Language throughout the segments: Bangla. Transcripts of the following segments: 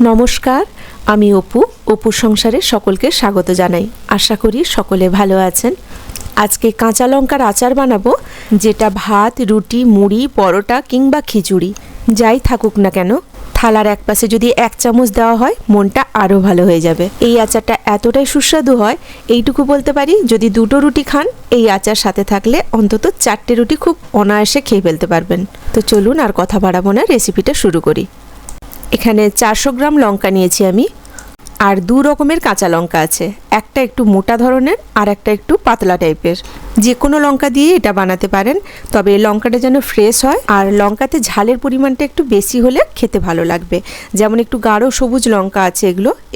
নমস্কার, আমি অপু সংসারে সকলকে স্বাগত জানাই। আশা করি সকলে ভালো আছেন। আজকে কাঁচা লঙ্কার আচার বানাবো, যেটা ভাত, রুটি, মুড়ি, পরোটা কিংবা খিচুড়ি যাই থাকুক না কেন, থালার এক পাশে যদি 1 চামচ দেওয়া হয় মনটা আরও ভালো হয়ে যাবে। এই আচারটা এতটাই সুস্বাদু হয়, এইটুকু বলতে পারি, যদি 2টো রুটি খান এই আচার সাথে থাকলে অন্তত 4টে রুটি খুব অনায়াসে খেয়ে ফেলতে পারবেন। তো চলুন আর কথা বাড়াবো না, রেসিপিটা শুরু করি। এখানে 400 গ্রাম লঙ্কা নিয়েছি আমি, আর 2 রকমের কাঁচা লঙ্কা আছে, একটা একটু মোটা ধরনের আর একটা একটু পাতলা টাইপের। যে কোনো লঙ্কা দিয়ে এটা বানাতে পারেন, তবে লঙ্কাটা যেন ফ্রেশ হয় আর লঙ্কাতে ঝালের পরিমাণটা একটু বেশি হলে খেতে ভালো লাগবে। যেমন একটু গাঢ় সবুজ লঙ্কা আছে,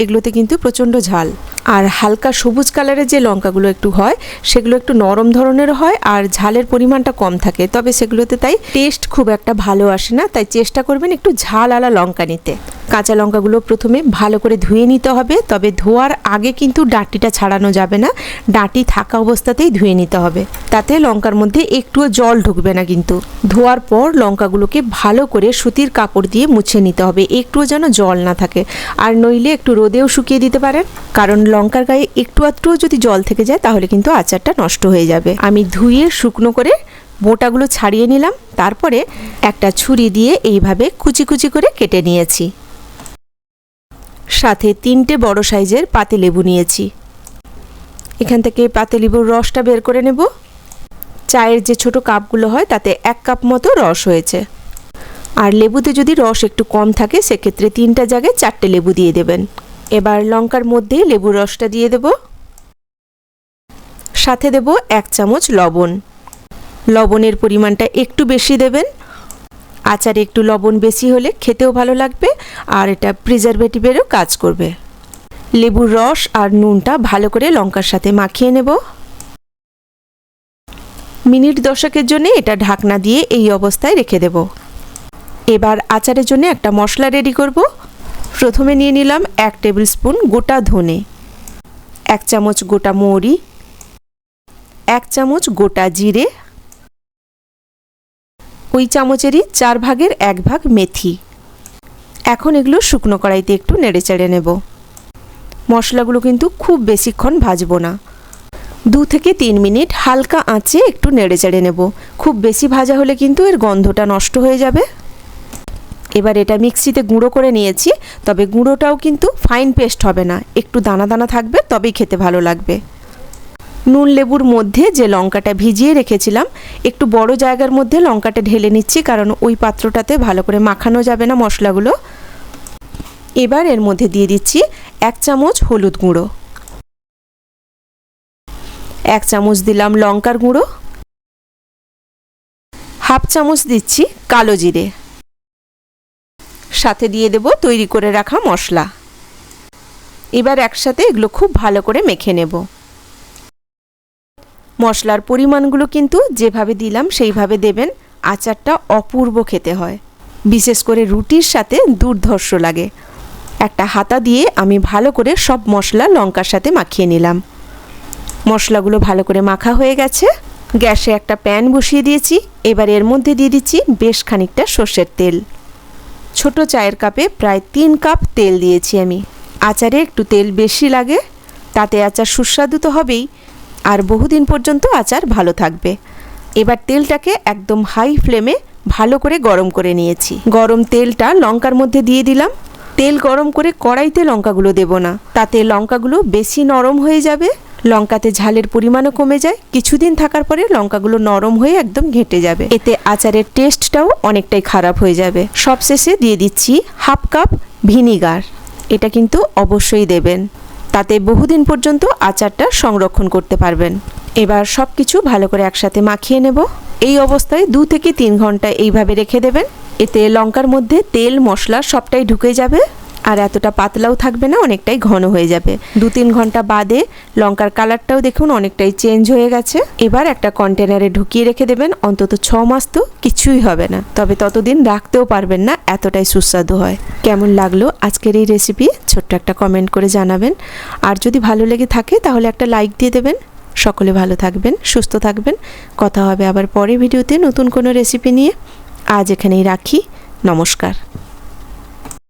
এগুলোতে কিন্তু প্রচণ্ড ঝাল। আর হালকা সবুজ কালারের যে লঙ্কাগুলো একটু হয়, সেগুলো একটু নরম ধরনের হয় আর ঝালের পরিমাণটা কম থাকে, তবে সেগুলোতে তাই টেস্ট খুব একটা ভালো আসে না। তাই চেষ্টা করবেন একটু ঝালওয়ালা লঙ্কা নিতে। কাঁচা লঙ্কাগুলো প্রথমে ভালো করে ধুয়ে নিতে হবে, তবে ধোয়ার আগে কিন্তু ডাঁটিটা ছাড়ানো যাবে না, ডাঁটি থাকা অবস্থাতেই ধুয়ে নিতে হবে। তাতে লঙ্কার মধ্যে একটুও জল ঢুকবে না। কিন্তু ধোয়ার পর লঙ্কাগুলোকে ভালো করে সুতির কাপড় দিয়ে মুছে নিতে হবে, একটুও যেন জল না থাকে। আর নইলে একটু রোদেও শুকিয়ে দিতে পারেন, কারণ লঙ্কার গায়ে একটু আধটুও যদি জল থেকে যায় তাহলে কিন্তু আচারটা নষ্ট হয়ে যাবে। আমি ধুয়ে শুকনো করে বোটাগুলো ছাড়িয়ে নিলাম, তারপরে একটা ছুরি দিয়ে এইভাবে কুচি কুচি করে কেটে নিয়েছি। সাথে 3টে বড় সাইজের পাতিলেবু নিয়েছি। এখান থেকে পাতিলেবুর রসটা বের করে নেব। চায়ের যে ছোট কাপগুলো হয় তাতে 1 কাপ মতো রস হয়েছে। আর লেবুতে যদি রস একটু কম থাকে সেক্ষেত্রে 3টা জায়গায় 4টে লেবু দিয়ে দেবেন। এবার লঙ্কার মধ্যে লেবুর রসটা দিয়ে দেব, সাথে দেব 1 চামচ লবণ। লবণের পরিমাণটা একটু বেশি দেবেন, আচারে একটু লবণ বেশি হলে খেতেও ভালো লাগবে আর এটা প্রিজারভেটিভেরও কাজ করবে। লেবুর রস আর নুনটা ভালো করে লঙ্কার সাথে মাখিয়ে নেব। মিনিট 10 জন্য এটা ঢাকনা দিয়ে এই অবস্থায় রেখে দেব। এবার আচারের জন্য একটা মশলা রেডি করব। প্রথমে নিয়ে নিলাম 1 টেবিল স্পুন গোটা ধনে, 1 চামচ গোটা মৌরি, 1 চামচ গোটা জিরে, ওই চামচেরই 4 ভাগের 1 ভাগ মেথি। এখন এগুলো শুকনো কড়াইতে একটু নেড়ে চেড়ে নেব। মশলাগুলো কিন্তু খুব বেশিক্ষণ ভাজবো না, 2 থেকে 3 মিনিট হালকা আঁচে একটু নেড়ে চেড়ে নেব। খুব বেশি ভাজা হলে কিন্তু এর গন্ধটা নষ্ট হয়ে যাবে। এবার এটা মিক্সিতে গুঁড়ো করে নিয়েছি, তবে গুঁড়োটাও কিন্তু ফাইন পেস্ট হবে না, একটু দানা দানা থাকবে, তবেই খেতে ভালো লাগবে। নুন লেবুর মধ্যে যে লঙ্কাটা ভিজিয়ে রেখেছিলাম, একটু বড় জায়গার মধ্যে লঙ্কাটা ঢেলে নিচ্ছি, কারণ ওই পাত্রটাতে ভালো করে মাখানো যাবে না মশলাগুলো। এবার এর মধ্যে দিয়ে দিচ্ছি 1 চামচ হলুদ গুঁড়ো, 1 চামচ দিলাম লঙ্কার গুঁড়ো, হাফ চামচ দিচ্ছি কালো জিরে, সাথে দিয়ে দেব তৈরি করে রাখা মশলা। এবার একসাথে এগুলো খুব ভালো করে মেখে নেব। মশলার পরিমাণগুলো কিন্তু যেভাবে দিলাম সেইভাবে দেবেন, আচারটা অপূর্ব খেতে হয়, বিশেষ করে রুটির সাথে দুর্ধর্ষ লাগে। একটা হাতা দিয়ে আমি ভালো করে সব মশলা লঙ্কার সাথে মাখিয়ে নিলাম। মশলাগুলো ভালো করে মাখা হয়ে গেছে। গ্যাসে একটা প্যান বসিয়ে দিয়েছি। এবার এর মধ্যে দিয়ে দিচ্ছি বেশ খানিকটা সর্ষের তেল। ছোট চায়ের কাপে প্রায় 3 কাপ তেল দিয়েছি আমি। আচারে একটু তেল বেশি লাগে, তাতে আচার সুস্বাদু তো হবেই, আর বহুদিন পর্যন্ত আচার ভালো থাকবে। এবার তেলটাকে একদম হাই ফ্লেমে ভালো করে গরম করে নিয়েছি। গরম তেলটা লঙ্কার মধ্যে দিয়ে দিলাম। তেল গরম করে কড়াইতে লঙ্কাগুলো দেব না, তাতে লঙ্কাগুলো বেশি নরম হয়ে যাবে, লঙ্কাতে ঝালের পরিমাণও কমে যায়। কিছুদিন থাকার পরে লঙ্কাগুলো নরম হয়ে একদম ঘেঁটে যাবে, এতে আচারের টেস্টটাও অনেকটাই খারাপ হয়ে যাবে। সবশেষে দিয়ে দিচ্ছি হাফ কাপ ভিনিগার, এটা কিন্তু অবশ্যই দেবেন, তাতে বহুদিন পর্যন্ত আচারটা সংরক্ষণ করতে পারবেন। এবার সব কিছু ভালো করে একসাথে মাখিয়ে নেব। এই অবস্থায় 2 থেকে 3 ঘন্টা এইভাবে রেখে দেবেন, এতে লঙ্কার মধ্যে তেল মশলা সবটাই ঢুকে যাবে আর এতটা পাতলাও থাকবে না, অনেকটাই ঘন হয়ে যাবে। 2-3 ঘন্টা বাদে লঙ্কার কালারটাও দেখুন অনেকটাই চেঞ্জ হয়ে গেছে। এবার একটা কন্টেনারে ঢুকিয়ে রেখে দেবেন, অন্তত 6 মাস তো কিছুই হবে না, তবে ততদিন রাখতেও পারবেন না, এতটাই সুস্বাদু হয়। কেমন লাগলো আজকের এই রেসিপি ছোট্ট একটা কমেন্ট করে জানাবেন, আর যদি ভালো লেগে থাকে তাহলে একটা লাইক দিয়ে দেবেন। সকলে ভালো থাকবেন, সুস্থ থাকবেন। কথা হবে আবার পরের ভিডিওতে নতুন কোনো রেসিপি নিয়ে। আজ এখানেই রাখি। নমস্কার।